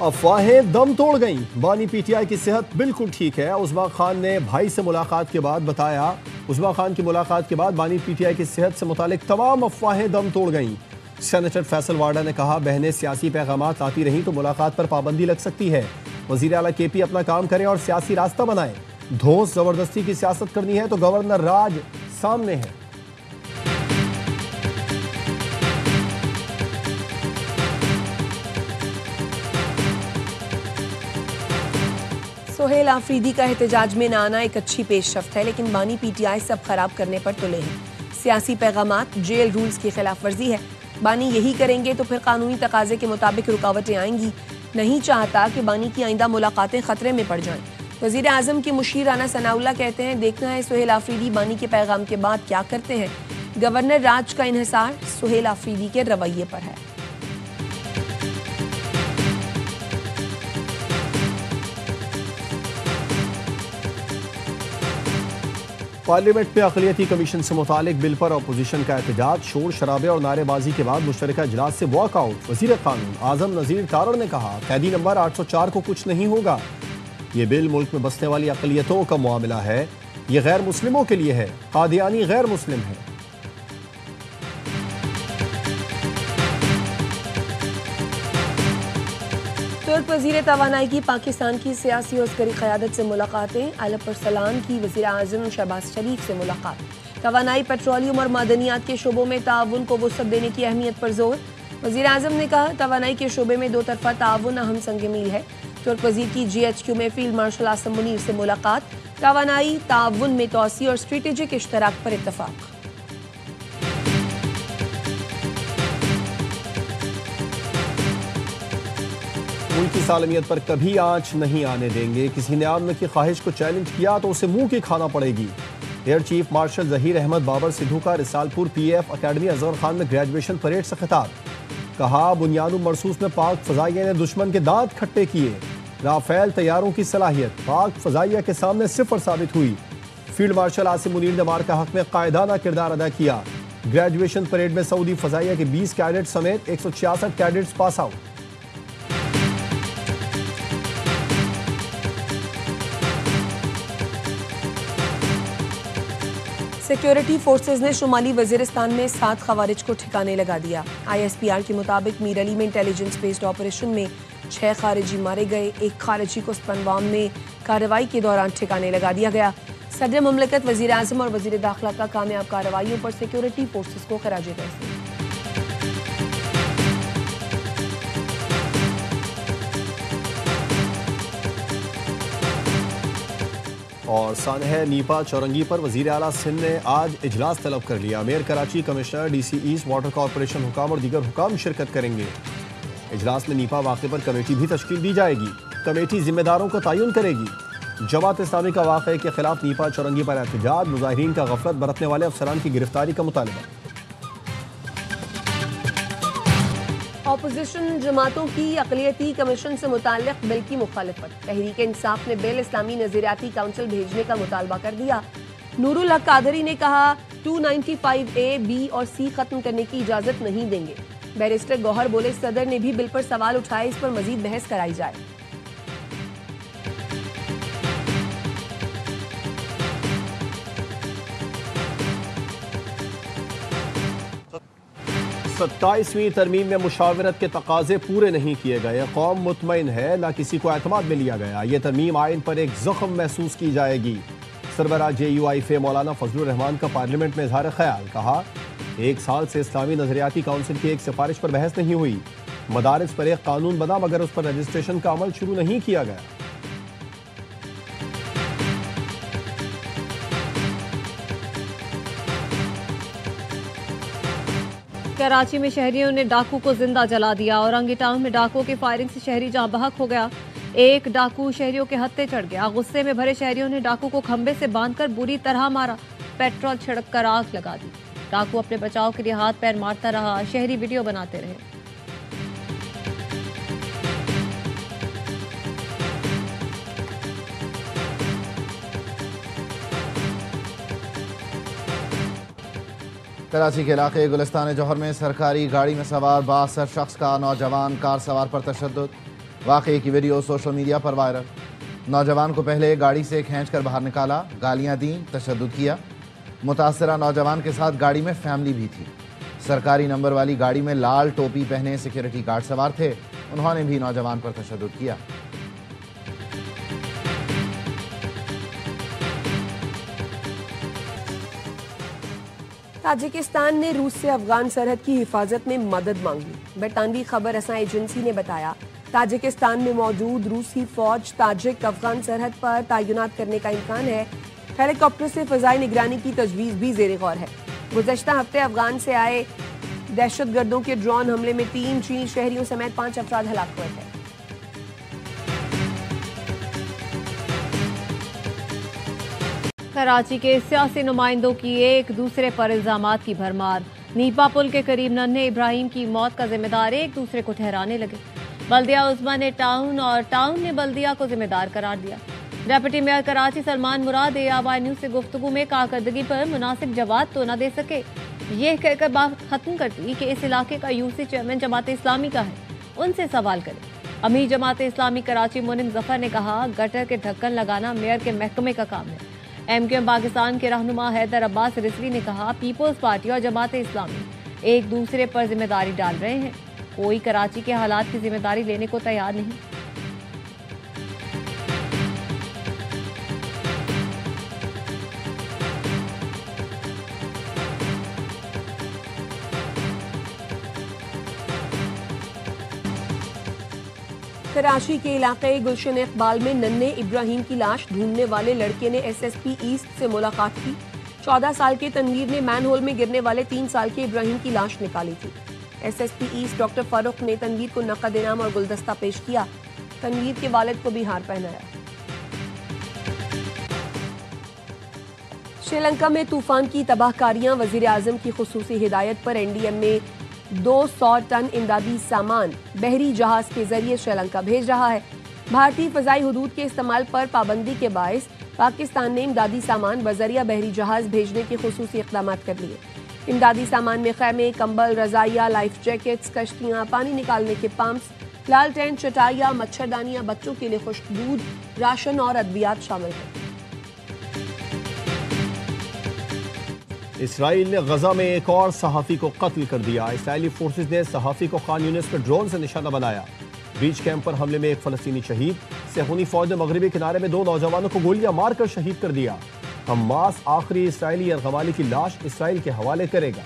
अफवाहें दम तोड़ गईं। बानी पीटीआई की सेहत बिल्कुल ठीक है। उस्मा खान ने भाई से मुलाकात के बाद बताया। उस्मा खान की मुलाकात के बाद बानी पीटीआई की सेहत से मुतालिक तमाम अफवाहें दम तोड़ गईं। सेनेटर फैसल वाडा ने कहा, बहनें सियासी पैगामात लाती रहीं तो मुलाकात पर पाबंदी लग सकती है। वजीर आला केपी अपना काम करें और सियासी रास्ता बनाएं। धौंस जबरदस्ती की सियासत करनी है तो गवर्नर राज सामने है। सोहेल आफरीदी का एहतजाज में न आना एक अच्छी पेशरफ्त है, लेकिन बानी पीटीआई सब खराब करने पर तुले हैं। सियासी पैगामात, जेल रूल्स की खिलाफ वर्जी है। बानी यही करेंगे तो फिर कानूनी तकाजे के मुताबिक रुकावटें आएंगी। नहीं चाहता कि बानी की आइंदा मुलाकातें खतरे में पड़ जाएं। वजीर आजम के मुशीर राना सनाउल्लाह कहते हैं, देखना है सोहेल आफरीदी बानी के पैगाम के बाद क्या करते हैं। गवर्नर राज का इन्हिसार सोहेल आफरीदी के रवैये पर है। पार्लियामेंट में अक़लियती कमीशन से मुतालिक बिल पर अपोजिशन का एहतजाज, शोर शराबे और नारेबाजी के बाद मुश्तरका इजलास से वॉकआउट। वज़ीर कानून आज़म नज़ीर तारड़ ने कहा, कैदी नंबर 804 को कुछ नहीं होगा। ये बिल मुल्क में बसने वाली अक़लियतों का मामला है। ये गैर मुस्लिमों के लिए है। कादियानी गैर मुस्लिम है। तुर्क वज़ीर तवानाई की पाकिस्तान की सियासी और अस्करी क़यादत से मुलाकातें। अलब अरसलान की वज़ीर आज़म शहबाज शरीफ से मुलाकात। तवानाई, पेट्रोलियम और मादनियात के शोबों में ताउन को वुसअत देने की अहमियत पर जोर। वज़ीर आज़म ने कहा, तवानाई के शोबे में दो तरफा ताउन अहम संग मील है। तुर्क वज़ीर की GHQ में फील्ड मार्शल आसम मुनीर से मुलाकात। तवानाई ताउन में तोसी और स्ट्रेटेजिक इश्तराक पर इत्तफाक। मुल्क की सालमियत पर कभी आंच नहीं आने देंगे। किसी ने आमन की ख्वाहिश को चैलेंज किया तो उसे मुंह की खाना पड़ेगी। Air chief marshal Zaheer Ahmed Babar Sidhu का रिसालपुर PAF अकेडमी अजहर खान में ग्रेजुएशन परेड से खिताब। कहा, बुनियाद मरसूस में पाक फजाइया ने दुश्मन के दांत खट्टे किए। राफेल तैयारों की सलाहियत पाक फजाइया के सामने सिफर साबित हुई। फील्ड मार्शल आसिम मुनीर ने मार्का हक में कायदाना किरदार अदा किया। ग्रेजुएशन परेड में सऊदी फजाइया के 20 कैडेट समेत 166 cadets pass out. Security forces ने शुमाली वजीरिस्तान में 7 खवारिज को ठिकाने लगा दिया। ISPR के मुताबिक मीर अली में इंटेलिजेंस बेस्ड ऑपरेशन में 6 खारिजी मारे गए। एक खारिजी को स्पनवाम में कार्रवाई के दौरान ठिकाने लगा दिया गया। सदर मुमलिकत, वजीर आजम और वजीर दाखिला का कामयाब कार्रवाइयों पर सिक्योरिटी फोर्सेज को खराज तहसीन। और सानह नीपा चौरंगी पर वजीर आला सिंध ने आज इजलास तलब कर लिया। Mayor Karachi, commissioner, DC east, water corporation हुकाम और दीगर हुकाम शिरकत करेंगे। इजलास में नीपा वाक़े पर कमेटी भी तश्कील दी जाएगी। कमेटी जिम्मेदारों का तयन करेगी। जमात इस्लामी का वाक़े के खिलाफ नीपा चौरंगी पर एहतजाज, मुजाहिरीन का गफलत बरतने वाले अफसरान की गिरफ्तारी का मुतालबा। ऑपोजिशन जमातों की अक़लियती कमीशन से मुताल्लिक़ बिल की मुखालिफत। तहरीक इंसाफ ने बिल इस्लामी नज़रियाती काउंसिल भेजने का मुतालबा कर दिया। नूरुल हक कादरी ने कहा, 295A, B और C खत्म करने की इजाजत नहीं देंगे। बैरिस्टर गौहर बोले, सदर ने भी बिल पर सवाल उठाए, इस पर मजीद बहस कराई जाए। सत्ताईसवीं तरमीम में मुशावरत के तकाजे पूरे नहीं किए गए। कौम मुतमईन है, न किसी को एतमाद में लिया गया। ये तरमीम आइन पर एक जख्म महसूस की जाएगी। सरबराह JUIF मौलाना फजलुर रहमान का पार्लियामेंट में इजहार ख्याल। कहा, 1 साल से इस्लामी नजरियाती काउंसिल की एक सिफारिश पर बहस नहीं हुई। मदारिस पर एक कानून बना मगर उस पर रजिस्ट्रेशन का अमल शुरू नहीं किया गया। कराची में शहरियों ने डाकू को जिंदा जला दिया। औरंगी टाउन में डाकुओं की फायरिंग से शहरी जहां बहक हो गया। एक डाकू शहरियों के हत्थे चढ़ गया। गुस्से में भरे शहरियों ने डाकू को खंबे से बांधकर बुरी तरह मारा। पेट्रोल छिड़क कर आग लगा दी। डाकू अपने बचाव के लिए हाथ पैर मारता रहा। शहरी वीडियो बनाते रहे। कराची के इलाके गुलिस्तान जौहर में सरकारी गाड़ी में सवार 62 शख्स का नौजवान कार सवार पर तशद्दुद। वाकये की वीडियो सोशल मीडिया पर वायरल। नौजवान को पहले गाड़ी से खींचकर बाहर निकाला, गालियां दी, तशद्दुद किया। मुतासरा नौजवान के साथ गाड़ी में फैमिली भी थी। सरकारी नंबर वाली गाड़ी में लाल टोपी पहने सिक्योरिटी गार्ड सवार थे। उन्होंने भी नौजवान पर तशद्दुद किया। ताजिकिस्तान ने रूस से अफगान सरहद की हिफाजत में मदद मांगी। बरतानवी खबर रसां एजेंसी ने बताया, ताजिकिस्तान में मौजूद रूसी फौज ताजिक अफगान सरहद पर तैनात करने का इम्कान है। हेलीकॉप्टर से फजाई निगरानी की तजवीज़ भी ज़ेर गौर है। गुज़श्ता हफ्ते अफगान से आए दहशतगर्दों के ड्रोन हमले में 3 चीनी शहरियों समेत 5 अफराद हलाक हुए थे। कराची के सियासी नुमाइंदों की एक दूसरे पर इल्जामात की भरमार। नीपा पुल के करीब नन्हे इब्राहिम की मौत का जिम्मेदार एक दूसरे को ठहराने लगे। बल्दिया उस्मा ने टाउन और टाउन ने बल्दिया को जिम्मेदार करार दिया। डेप्यूटी मेयर कराची सलमान मुराद ARY न्यूज से गुफ्तगू में कारकर्दगी पर मुनासिब जवाब तो न दे सके। ये कहकर बात खत्म कर दी कि इस इलाके का यूसी चेयरमैन जमात इस्लामी का है, उनसे सवाल करें। अमीर जमात इस्लामी कराची मुनिम जफर ने कहा, गटर के ढक्कन लगाना मेयर के महकमे का काम है। MQM पाकिस्तान के रहनुमा हैदर अब्बास रिजवी ने कहा, पीपल्स पार्टी और जमात इस्लामी एक दूसरे पर जिम्मेदारी डाल रहे हैं, कोई कराची के हालात की जिम्मेदारी लेने को तैयार नहीं। कराची के इलाके गुलशन इकबाल में नन्हे इब्राहिम की लाश ढूंढने वाले लड़के ने SSP ईस्ट से मुलाकात की। 14 साल के तनवीर ने मैनहोल में गिरने वाले 3 साल के इब्राहिम की लाश निकाली थी। SSP ईस्ट डॉक्टर फारूक ने तनवीर को नकद इनाम और गुलदस्ता पेश किया। तनवीर के वालिद को भी हार पहनाया। श्रीलंका में तूफान की तबाहकारियां, वजीर आजम की खुसूसी हिदायत पर NDM में 200 टन इमदादी सामान बहरी जहाज के जरिए श्रीलंका भेज रहा है। भारतीय फजाई हदूद के इस्तेमाल पर पाबंदी के बायस पाकिस्तान ने इमदादी सामान बजरिया बहरी जहाज भेजने के खुसूसी इक़दाम कर लिए। इमदादी सामान में खैमे, कंबल, रजाइयाँ, लाइफ जैकेट्स, कश्तियाँ, पानी निकालने के पंप्स, लाल टेंट, चटाइयाँ, मच्छरदानियाँ, बच्चों के लिए खुश्क दूध, राशन और अद्वियात शामिल हैं। इसराइल ने गजा में एक और सहाफ़ी को कत्ल कर दिया। इसराइली फोर्सेज ने सहाफ़ी को खान यूनिस पर ड्रोन से निशाना बनाया। बीच कैंप पर हमले में एक फ़लस्तीनी शहीद। सेहूनी फौज ने मगरबी किनारे में 2 नौजवानों को गोलियां मारकर शहीद कर दिया। हमास आखिरी इसराइली यरगमाली की लाश इसराइल के हवाले करेगा।